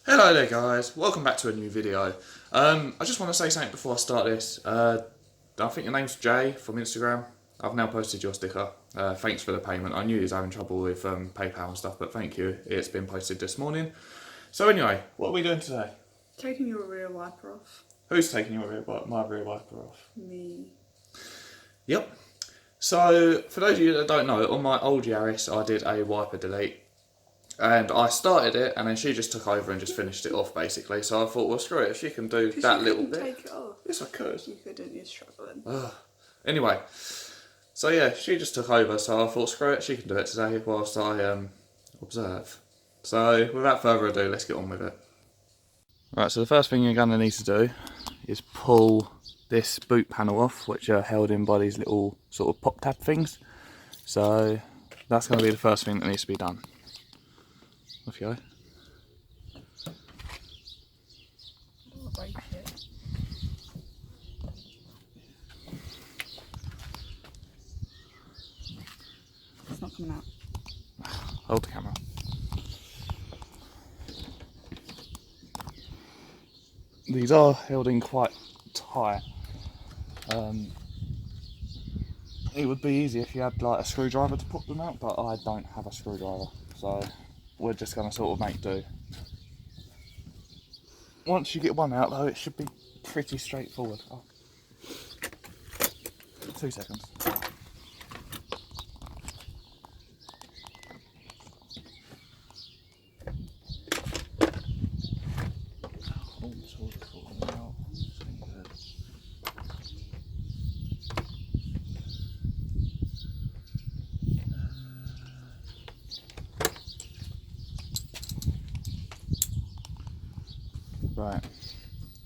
Hello there guys, welcome back to a new video. I just want to say something before I start this. I think your name's Jay from Instagram. I've now posted your sticker. Thanks for the payment. I knew you was having trouble with PayPal and stuff, but thank you. It's been posted this morning. So anyway, what are we doing today? Taking your rear wiper off. Who's taking my rear wiper off? Me. Yep. So for those of you that don't know, on my old Yaris I did a wiper delete. And I started it, and then she just took over and just finished it off, basically. So I thought, well, screw it, if she can do that little bit. Take it off. Yes, I could. You couldn't, you're struggling. Anyway, so yeah, she just took over, so I thought, screw it, she can do it today whilst I observe. So without further ado, let's get on with it. Right, so the first thing you're going to need to do is pull this boot panel off, which are held in by these little sort of pop tab things. So that's going to be the first thing that needs to be done. Off you go. It's not coming out. Hold the camera. These are held in quite tight. It would be easy if you had like a screwdriver to pop them out, but I don't have a screwdriver, so we're just going to sort of make do. Once you get one out though, it should be pretty straightforward. Oh. 2 seconds. Right,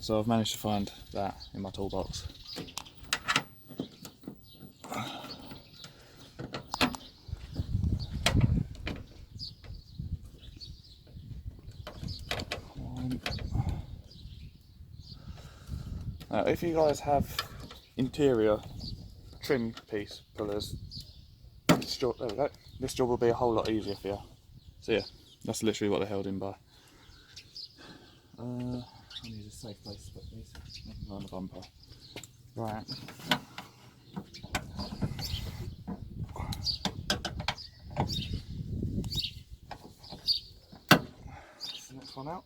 so I've managed to find that in my toolbox. Now, if you guys have interior trim piece pullers, this job, there we go. This job will be a whole lot easier for you. So yeah, that's literally what they're held in by. I need a safe place to put these. On the bumper. Right. That's the next one out.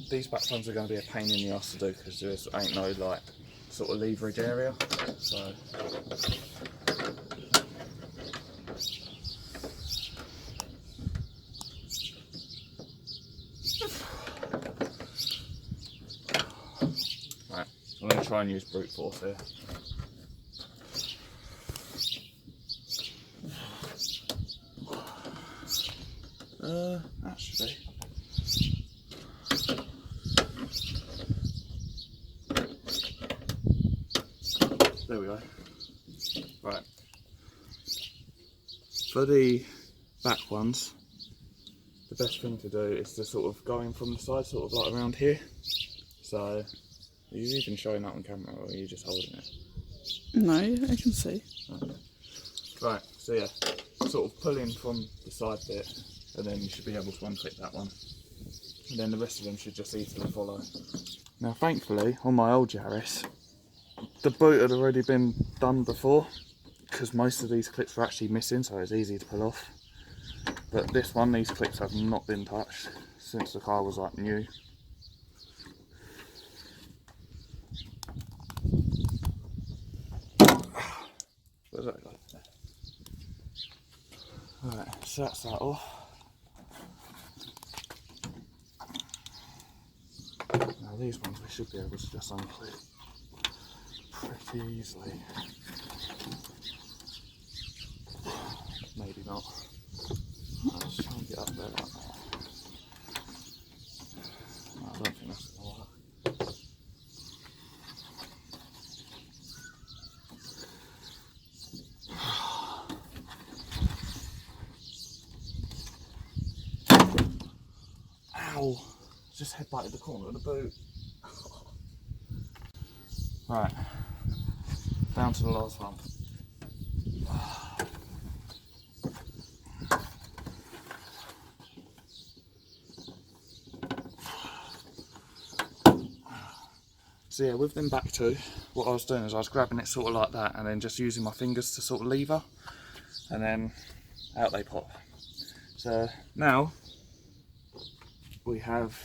These back ones are going to be a pain in the ass to do because there ain't no like sort of leverage area. So right, I'm going to try and use brute force here. That should be. There we go. Right. For the back ones, the best thing to do is to sort of go in from the side, sort of like around here. So, are you even showing that on camera or are you just holding it? No, I can see. Right, so yeah, sort of pull in from the side bit and then you should be able to unclip that one. And then the rest of them should just easily follow. Now thankfully, on my old Yaris, the boot had already been done before because most of these clips were actually missing, so it's easy to pull off. But this one, these clips have not been touched since the car was like new. Where's that go? Right, so that's that off. Now these ones we should be able to just unclip pretty easily. Maybe not. Let's try and get up there right now. No, I don't think that's going to work. Ow! Just headbutted the corner of the boot. Right, down to the last one. So yeah, with them back two, what I was doing is I was grabbing it sort of like that and then just using my fingers to sort of lever, and then out they pop. So now we have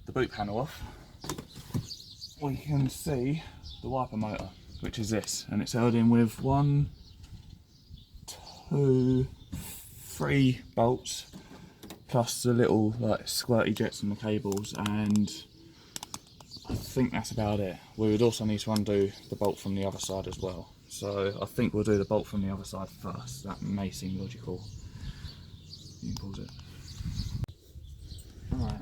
the boot panel off. We can see the wiper motor, which is this, and it's held in with 1, 2, 3 bolts plus the little like squirty jets and the cables, and I think that's about it. We would also need to undo the bolt from the other side as well, so I think we'll do the bolt from the other side first. That may seem logical. You can pause it. Alright,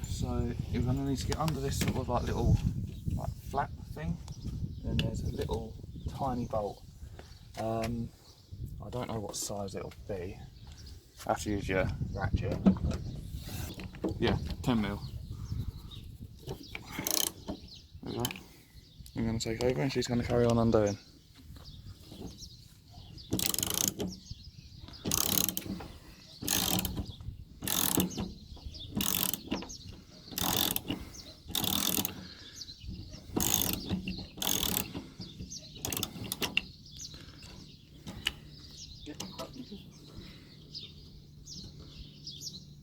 so you're going to need to get under this sort of like little like flap thing, and there's a little tiny bolt. I don't know what size it'll be. I have to use your ratchet. Yeah, 10mm. There we go. I'm going to take over and she's going to carry on undoing.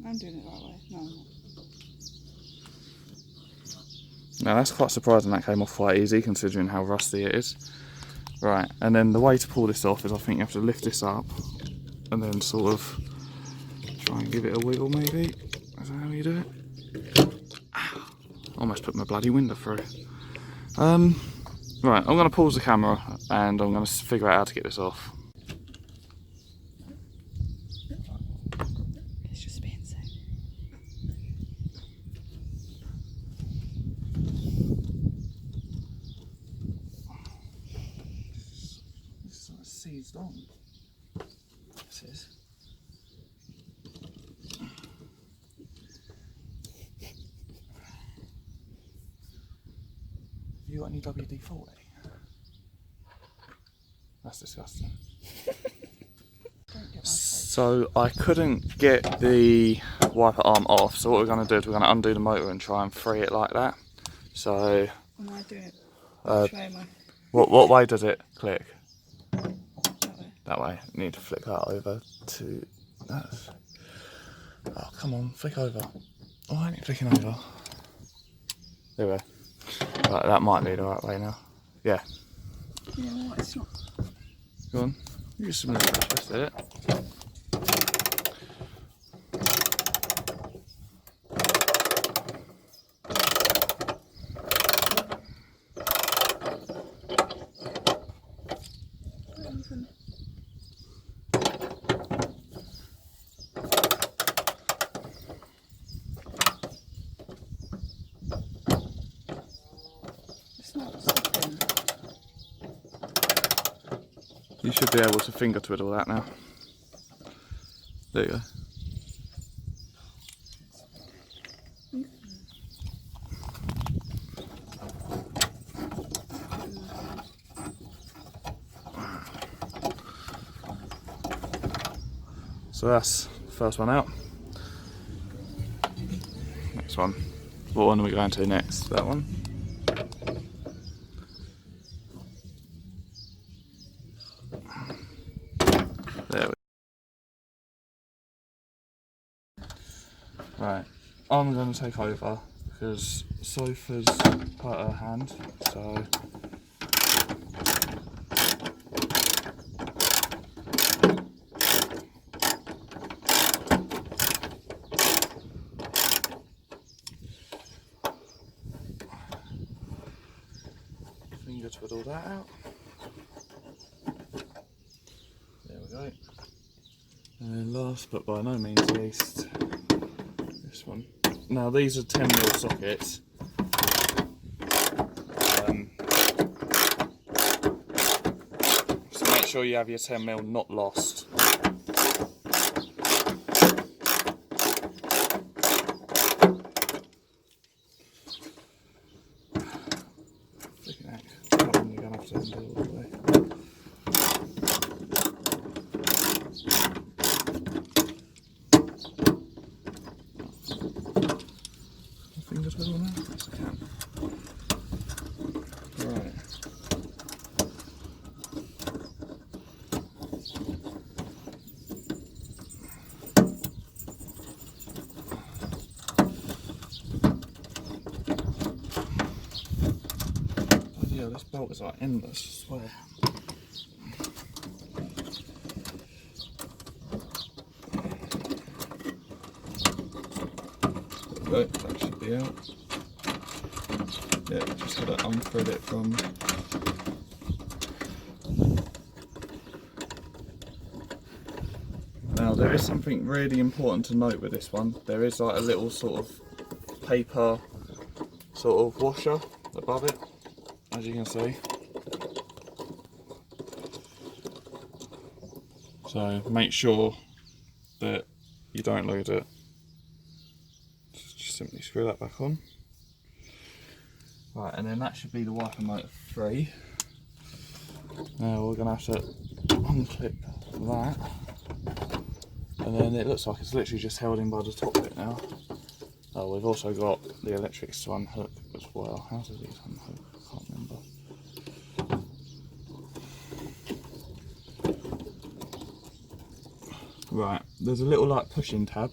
I'm doing it the right way. No, I'm not. Now that's quite surprising that came off quite easy considering how rusty it is. Right, and then the way to pull this off is I think you have to lift this up and then sort of try and give it a wiggle maybe. Is that how you do it? Ow. Almost put my bloody window through. Right, I'm going to pause the camera and I'm going to figure out how to get this off. It's just being safe. It's like seized on. This is. Have you got any WD-40? That's disgusting. Don't get my face. So I couldn't get the wiper arm off, so what we're going to do is we're going to undo the motor and try and free it like that. So Am I doing it? Uh, Try my what way does it click? that way. That way. I need to flick that over to that. Oh, come on, flick over. Oh, I ain't flicking over. There we go. Right, that might be the right way now. Yeah. You know what? It's not. Go on. Use some of this. That's it. Even. It's not sticking. You should be able to finger twiddle that now. There you go. So that's the first one out. Next one. What one are we going to next? That one? There we go. Right. I'm going to take over because Sophie's hurt her hand, so finger twiddle that out. There we go. And then last but by no means least, this one. Now these are 10mm sockets. So make sure you have your 10mm not lost. fingers wiggle now? Yes, I can. Right. Oh yeah, this bolt is like endless, I swear. Right, that should be out. Yeah, just gotta unthread it from. Now there is something really important to note with this one. There is like a little sort of paper sort of washer above it, as you can see. So make sure that you don't lose it. Just simply screw that back on. Right, and then that should be the wiper motor 3. Now we're going to have to unclip that. And then it looks like it's literally just held in by the top bit now. Oh, we've also got the electrics to unhook as well. How do these unhook? I can't remember. Right, there's a little like pushing tab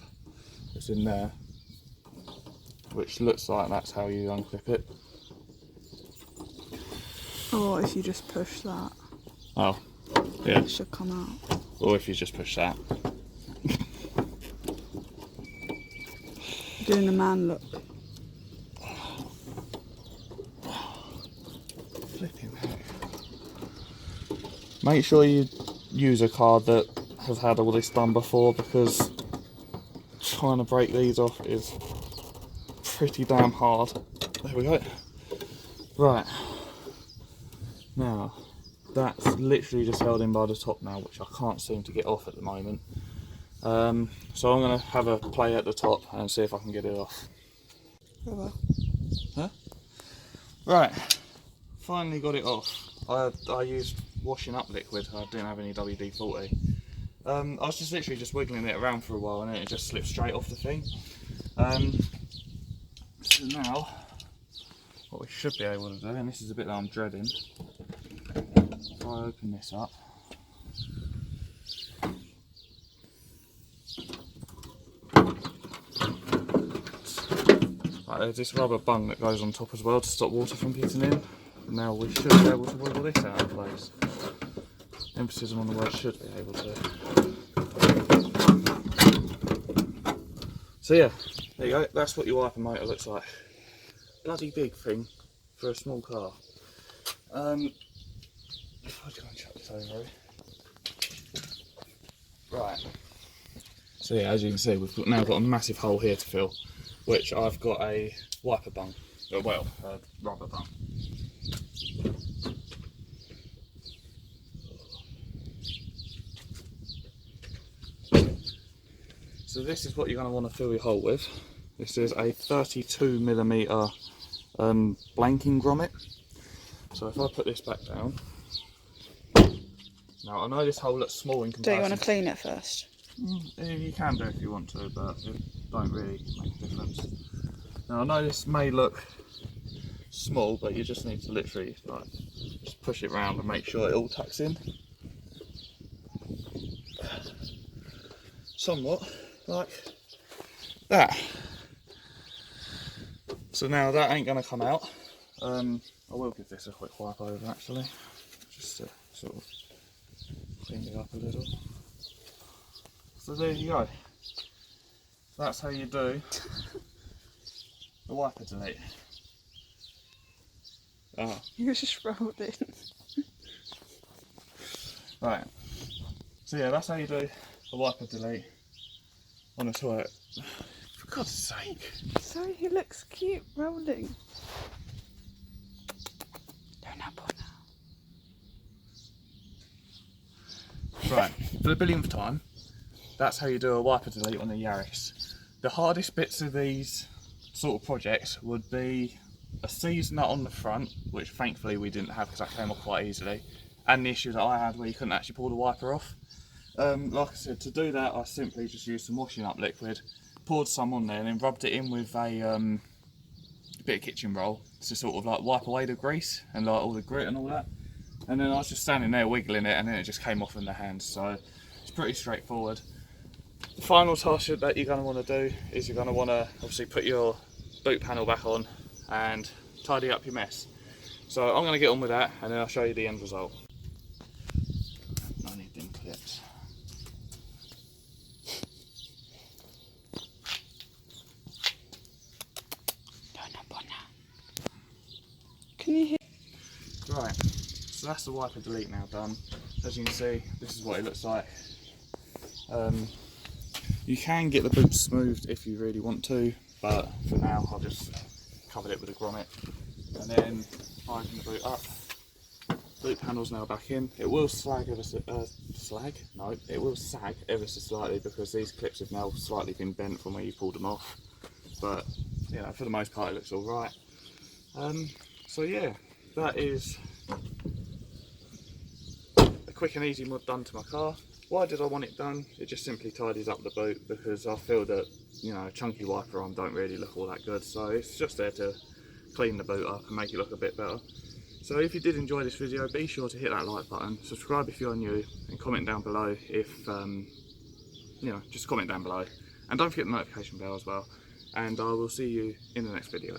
that's in there, which looks like that's how you unclip it. Or if you just push that. Oh, yeah. It should come out. Or if you just push that. Doing the man look. Flipping heck. Make sure you use a card that has had all this done before, because trying to break these off is pretty damn hard. There we go. Right. Now, that's literally just held in by the top now, which I can't seem to get off at the moment. So I'm going to have a play at the top and see if I can get it off. Oh well. Huh? Right, finally got it off. I used washing up liquid, I didn't have any WD-40. I was just literally just wiggling it around for a while and then it just slipped straight off the thing. So now, what we should be able to do, and this is a bit that I'm dreading, if I open this up, right, there's this rubber bung that goes on top as well to stop water from getting in. Now we should be able to wiggle this out of place. Emphasis on the word should be able to. So yeah, there you go, that's what your wiper motor looks like. Bloody big thing for a small car. If I try and chuck this over. Right. So yeah, as you can see, we've now got a massive hole here to fill, which I've got a wiper bung, well, a rubber bung. So this is what you're going to want to fill your hole with. This is a 32mm blanking grommet. So if I put this back down, now I know this hole looks small in comparison. Do you want to clean it first? You can do if you want to, but it don't really make a difference. Now I know this may look small, but you just need to literally like just push it round and make sure it all tucks in. Somewhat like that. So now that ain't going to come out. I will give this a quick wipe over actually, just to sort of clean it up a little. So there you go. That's how you do the wiper delete. Ah. You just rolled in. Right. So yeah, that's how you do a wiper delete on a toilet. For God's sake. Sorry, he looks cute rolling. Don't nibble now. Right, for the billionth time, that's how you do a wiper delete on a Yaris. The hardest bits of these sort of projects would be a seized nut on the front, which thankfully we didn't have because that came off quite easily, and the issue that I had where you couldn't actually pull the wiper off. Like I said, to do that I simply just used some washing up liquid, poured some on there and then rubbed it in with a bit of kitchen roll to sort of like wipe away the grease and like all the grit and all that. And then I was just standing there wiggling it, and then it just came off in the hand. So it's pretty straightforward. The final task that you're going to want to do is you're going to want to obviously put your boot panel back on and tidy up your mess. So I'm going to get on with that, and then I'll show you the end result. I need them clips. Can you hear? Right, so that's the wiper delete now done. As you can see, this is what it looks like. You can get the boot smoothed if you really want to, but for now I'll just cover it with a grommet. And then open the boot up. Boot panel's now back in. It will slag ever so, it will sag ever so slightly because these clips have now slightly been bent from where you pulled them off. But yeah, for the most part it looks alright. So yeah, that is a quick and easy mod done to my car. Why did I want it done? It just simply tidies up the boot because I feel that, you know, chunky wiper on don't really look all that good. So it's just there to clean the boot up and make it look a bit better. So if you did enjoy this video, be sure to hit that like button, subscribe if you're new, and comment down below if, you know, just comment down below. And don't forget the notification bell as well. And I will see you in the next video.